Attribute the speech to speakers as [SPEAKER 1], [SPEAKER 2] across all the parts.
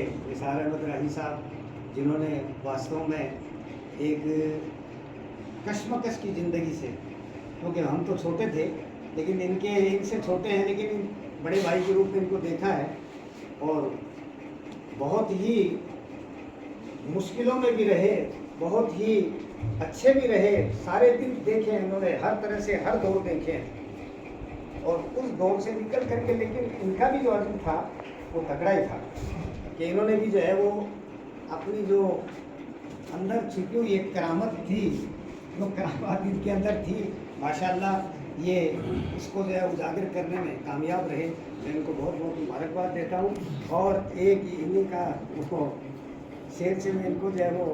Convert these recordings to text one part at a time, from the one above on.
[SPEAKER 1] निसार अहमद राही साहब, जिन्होंने वास्तव में एक कश्मकश की ज़िंदगी से, क्योंकि हम तो छोटे थे लेकिन इनसे छोटे हैं, लेकिन बड़े भाई के रूप में इनको देखा है और बहुत ही मुश्किलों में भी रहे, बहुत ही अच्छे भी रहे, सारे दिन देखे हैं इन्होंने, हर तरह से हर दौर देखे हैं और उस दौर से निकल करके, लेकिन इनका भी जो अर्ज था वो तगड़ा ही था कि इन्होंने भी जो है वो अपनी जो अंदर छिपी हुई एक करामत थी, जो करामत इनके अंदर थी, माशाल्लाह ये इसको जो है उजागर करने में कामयाब रहे। मैं इनको बहुत बहुत मुबारकबाद देता हूँ और एक इन्हीं का वो शेर से मैं इनको जो है वो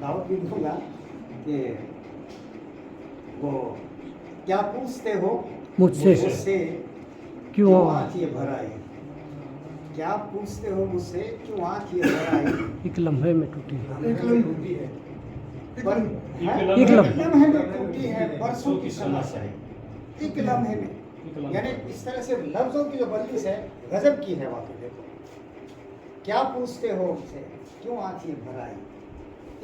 [SPEAKER 1] दावत भी दूँगा कि वो क्या पूछते हो मुझसे क्यों आँख ये भर आई, क्या पूछते हो मुझसे क्यों आँख ये भर आई,
[SPEAKER 2] एक लम्हे में टूटी है,
[SPEAKER 1] एक लम्हे टूटी है
[SPEAKER 2] एक
[SPEAKER 1] लम्हे में टूटी है बरसों की समस्या, एक लम्हे में, यानी इस तरह से लफ्जों की जो बंदिश है गजब की है वाकई। देखो क्या पूछते हो मुझसे क्यों आँख ये भर आई,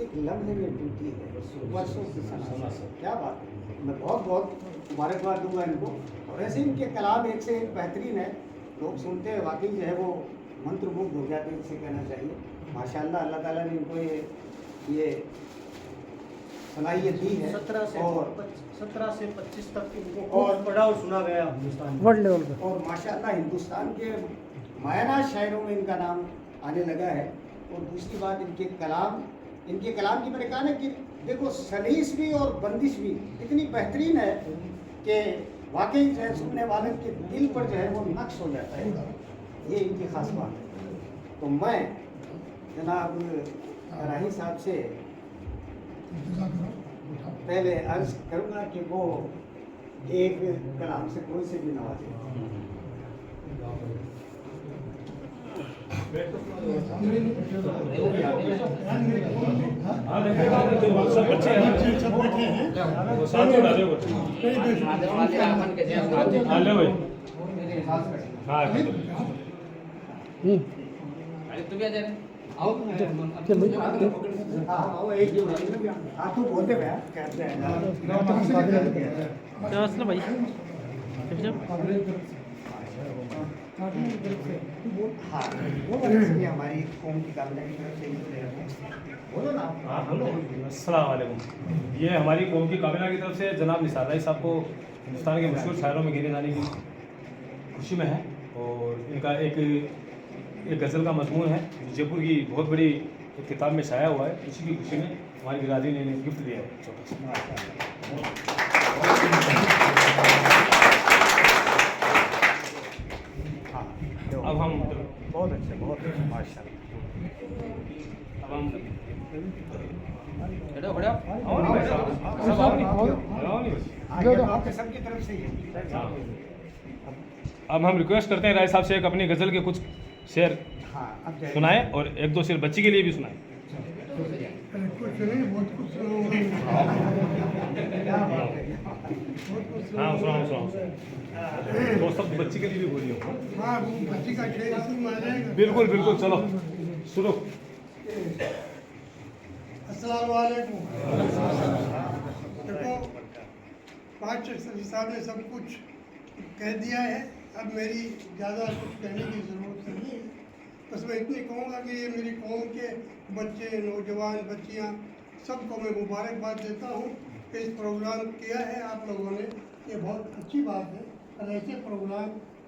[SPEAKER 1] एक लम्हे में टूटी है बरसों की समस्या। क्या बात है, मैं बहुत बहुत मुबारकबाद दूंगा इनको। और ऐसे इनके कलाम एक से एक बेहतरीन है, लोग सुनते हैं वाकई जो है वो मंत्रमुग्ध हो जाते हैं, इसे कहना चाहिए। माशाल्लाह अल्लाह ताला ने इनको ये सलाहियत दी है।
[SPEAKER 3] 17 से 25 तक इनको
[SPEAKER 1] और
[SPEAKER 3] पढ़ा और सुना गया हिंदुस्तान में।
[SPEAKER 2] वर्ल्ड लेवल पे।
[SPEAKER 1] और माशाल्लाह हिंदुस्तान के मायना शायरों में इनका नाम आने लगा है। और दूसरी बात इनके कलाम की मैंने कहा ना कि देखो सलीस भी और बंदिश भी इतनी बेहतरीन है कि वाकई जो है सुनने वाले के दिल पर जो है वो नक्श हो जाता है, ये इनकी खास बात है। तो मैं जनाब राही साहब से पहले अर्ज करूँगा कि वो एक कलाम से कोई से भी नवाजे। तो बोलते कहते हैं
[SPEAKER 2] भाई
[SPEAKER 1] हाँ हमारी कौम की कामना की तरफ से बोलो ना।
[SPEAKER 4] अस्सलाम वालेकुम। ये हमारी कौम की काबिला की तरफ से जनाब निसार राही साहब को हिंदुस्तान के मशहूर शायरों में गिने जाने की खुशी में है और इनका एक गज़ल का मजमून है जो जयपुर की बहुत बड़ी एक किताब में छाया हुआ है। इसी की खुशी में हमारी बिरादरी ने इन्हें गिफ्ट दिया है छोटा सा। अब हम
[SPEAKER 1] बहुत अच्छे माशाल्लाह।
[SPEAKER 4] अब हम
[SPEAKER 1] आपके सबकी तरफ से ही
[SPEAKER 4] अब हम रिक्वेस्ट करते हैं राय साहब से एक अपनी गज़ल के कुछ शेर सुनाएं और एक दो शेर बच्ची के लिए भी सुनाएं। हाँ सुनाओ वो सब बच्ची के लिए भी बोलिए। बिल्कुल बिल्कुल, चलो शुरू।
[SPEAKER 5] अस्सलाम वालेकुम। देखो पाँच साहब ने सब कुछ कह दिया है, अब मेरी ज़्यादा कुछ कहने की ज़रूरत नहीं है। बस मैं इतनी कहूँगा कि ये मेरी कौम के बच्चे, नौजवान, बच्चियाँ सबको मैं मुबारकबाद देता हूँ कि इस प्रोग्राम किया है आप लोगों ने, ये बहुत अच्छी बात है। और ऐसे प्रोग्राम,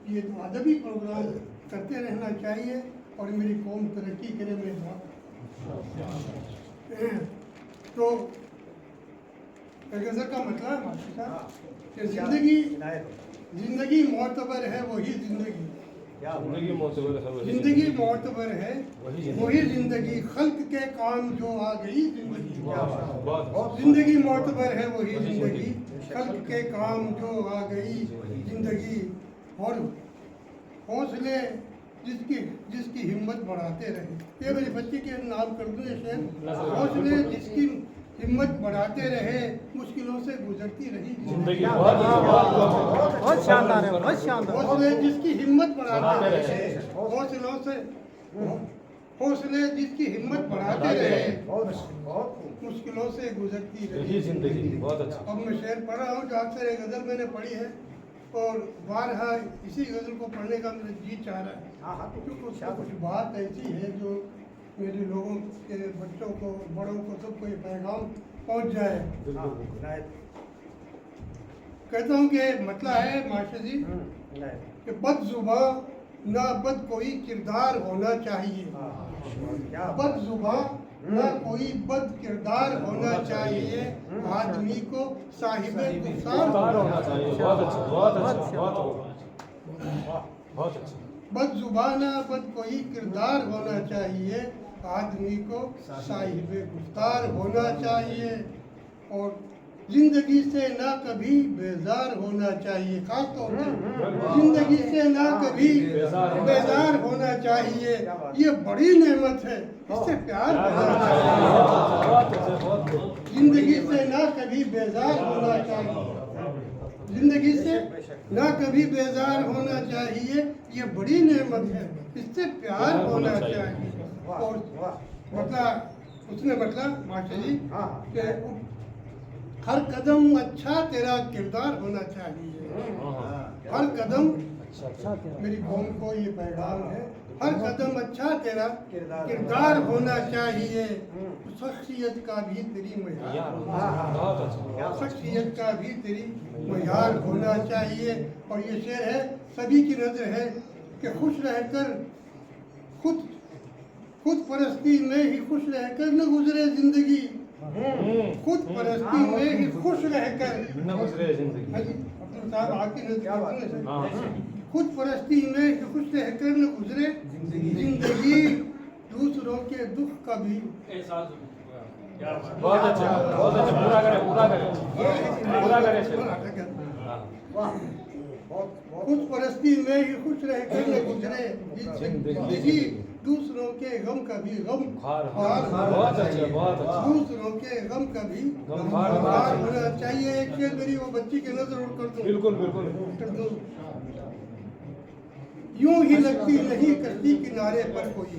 [SPEAKER 5] ये तो अदबी प्रोग्राम करते रहना चाहिए और मेरी कौम तरक्की करे। मैं तो गज़ल का मतलब कि जिंदगी मोतबर है वही जिंदगी, जिंदगी मोतबर है वही जिंदगी, खल्क के काम जो आ गई जिंदगी, जिंदगी मोतबर है वही जिंदगी, खल्क के काम जो आ गई जिंदगी। और हौसले जिसकी हिम्मत बढ़ाते रहे, ये मेरी बच्ची के नाम कर दूँ ये शेर। हौसले जिसकी हिम्मत बढ़ाते रहे, मुश्किलों से गुजरती रही जिंदगी।
[SPEAKER 2] बहुत शानदार है, बहुत शानदार।
[SPEAKER 5] हौसले जिसकी हिम्मत बढ़ाते रहे, हौसलों से हौसले जिसकी हिम्मत बढ़ाते रहे,
[SPEAKER 1] बहुत
[SPEAKER 5] मुश्किलों से गुजरती
[SPEAKER 4] यही
[SPEAKER 5] रही
[SPEAKER 4] जिंदगी। बहुत अच्छा।
[SPEAKER 5] अब मैं शेर पढ़ रहा हूँ जो अक्सर एक गज़ल मैंने पढ़ी है और बारहा इसी गज़ल को पढ़ने का मेरा जी चाह रहा है।
[SPEAKER 1] हाँ हाँ
[SPEAKER 5] क्योंकि उसका कुछ बात ऐसी है जो मेरे लोगों के, बच्चों को, बड़ों को, सबको ये पैगाम पहुँच जाए। कहता हूँ कि मतला है मास्टर जी कि बदजुबां ना बद कोई किरदार होना चाहिए, बदजुबां ना कोई बद किरदार होना चाहिए, आदमी को साहिबे गुफ्तार
[SPEAKER 4] होना चाहिए। बहुत अच्छा, बहुत अच्छा, बहुत अच्छा।
[SPEAKER 5] बदजुबां ना बद कोई किरदार होना चाहिए, आदमी को साहिबे गुफ्तार होना चाहिए, और जिंदगी से ना कभी बेजार होना चाहिए। खास तौर पर जिंदगी से ना कभी बेजार होना चाहिए, ये बड़ी नेमत है, इससे प्यार होना चाहिए। जिंदगी से ना कभी बेजार होना चाहिए, जिंदगी से ना कभी बेजार होना चाहिए, ये बड़ी नेमत है, इससे प्यार होना चाहिए। और मतलब उसने मतलब मास्टर जी कि हर कदम अच्छा तेरा किरदार होना चाहिए, हर कदम मेरी कौम को ये पैगाम है, हर कदम अच्छा तेरा किरदार होना चाहिए, शख्सियत का भी तेरी मयार, शख्सियत का भी तेरी मयार होना चाहिए। और ये शेर है, सभी की नजर है कि खुश रहकर खुद परस्ती में ही खुश रहकर न गुजरे जिंदगी, खुद परस्ती में ही खुश रहकर
[SPEAKER 4] न गुजरे जिंदगी।
[SPEAKER 5] अब्दुल साहब आपकी नजर, खुद परस्ती में ही खुश रहकर न गुजरे जिंदगी, दूसरों के दुख का भी
[SPEAKER 4] बहुत अच्छा, बहुत अच्छा। पूरा करें, पूरा करें, पूरा करें।
[SPEAKER 5] खुद परस्ती में ही खुश रहकर न गुजरे जिंदगी, दूसरों के गम का भी गम
[SPEAKER 4] बहुत अच्छा, बहुत अच्छा।
[SPEAKER 5] दूसरों के गम का भी गमखार होना चाहिए। एक शेर मेरी वो बच्ची की नजर उड़ कर दो,
[SPEAKER 4] बिल्कुल बिल्कुल।
[SPEAKER 5] कर दो। यूं ही लगती नहीं कश्ती किनारे पर कोई,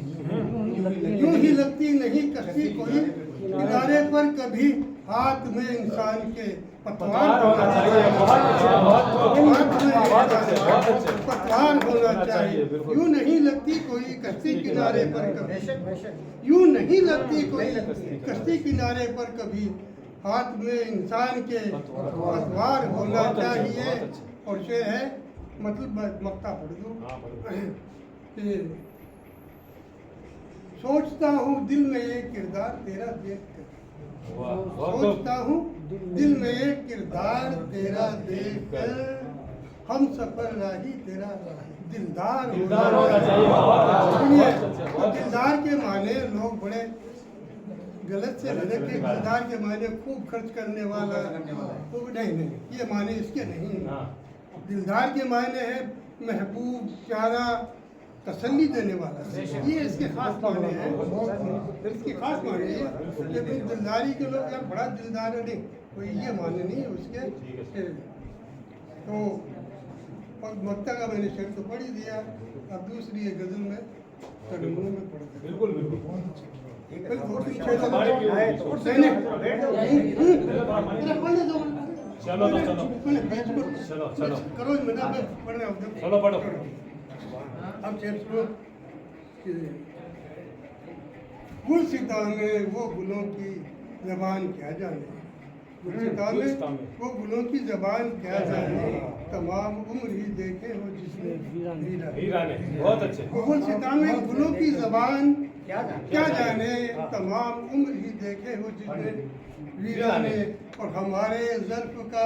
[SPEAKER 5] यूं ही लगती नहीं कश्ती कोई किनारे पर कभी, हाथ में इंसान के पतवार होना चाहिए, पतवार होना चाहिए। यूं नहीं लगती कोई कश्ती किनारे पर कभी, यूं नहीं लगती कोई कश्ती किनारे पर कभी, हाथ में इंसान के पतवार होना चाहिए। और शेर है, मतलब मक्ता पढ़ दूं, सोचता हूँ दिल में ये किरदार तेरा देख कर, सोचता हूँ दिल में ये किरदार तेरा देख कर, हम सफर राही तेरा दिलदार होना चाहिए। दिलदार के माने लोग बड़े गलत से गलत के, दिलदार के माने खूब खर्च करने वाला, खूब नहीं, ये माने इसके नहीं। दिलदार के मायने है महबूब, प्यारा, तसल्ली देने वाला, ये इसके खास माने हैं, इसके खास माने हैं। लेकिन दिलदारी के लोग यार बड़ा दिलदार है, नहीं कोई ये माने नहीं है उसके। तो मक्ता का मैंने शेर तो पढ़ ही दिया, अब दूसरी एक गजल में तड़मुओं में पढ़ दिया।
[SPEAKER 4] बिल्कुल बिल्कुल। चलो चलो
[SPEAKER 5] करो मैं पढ़ रहा हूँ,
[SPEAKER 4] चलो पढ़ो।
[SPEAKER 5] अब शेर सुनो। गुलसिता में वो गुलों की जबान क्या जाने, गुलसिता में वो गुलों की जबान क्या जाने, तमाम उम्र ही देखे हो जिसने
[SPEAKER 4] हीरा ने। बहुत अच्छे।
[SPEAKER 5] गुलसिता में गुलों की जबान क्या जाने, तमाम उम्र ही देखे हो जिसने वीरा ने। और हमारे ज़र्फ़ का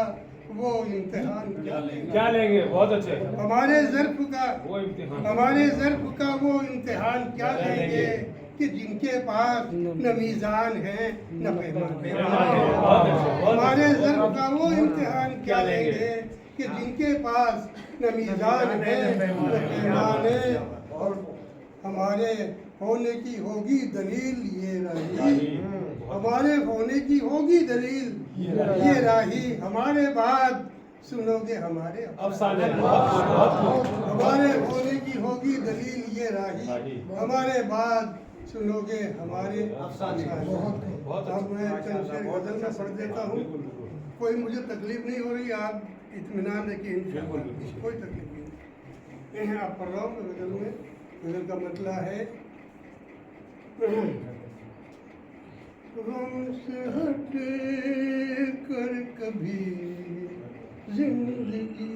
[SPEAKER 5] वो इम्तिहान
[SPEAKER 4] क्या लेंगे? बहुत अच्छे।
[SPEAKER 5] हमारे ज़र्फ़ का
[SPEAKER 4] वो इम्तिहान,
[SPEAKER 5] हमारे ज़र्फ़ का वो इम्तिहान क्या लेंगे कि जिनके पास न मीज़ान है न पैमाने। हमारे ज़र्फ़ का वो इम्तिहान क्या लेंगे कि जिनके पास न मीज़ान है न पैमाने। और हमारे होने की होगी दलील ये राही, हमारे होने की होगी दलील ये राही, हमारे बाद सुनोगे हमारे
[SPEAKER 4] अफसाने।
[SPEAKER 5] हमारे होने की होगी दलील ये राही, हमारे बाद सुनोगे हमारे
[SPEAKER 3] अफसाने।
[SPEAKER 4] बहुत
[SPEAKER 5] अब मैं चंद शेर गजल में पढ़ देता हूँ। कोई मुझे तकलीफ नहीं हो रही, आप इत्मीनान रखिए, इंशाअल्लाह कोई तकलीफ नहीं। आप पढ़ रहा हूँ गजल में। गजल का मतलब है गम से हट कर कभी जिंदगी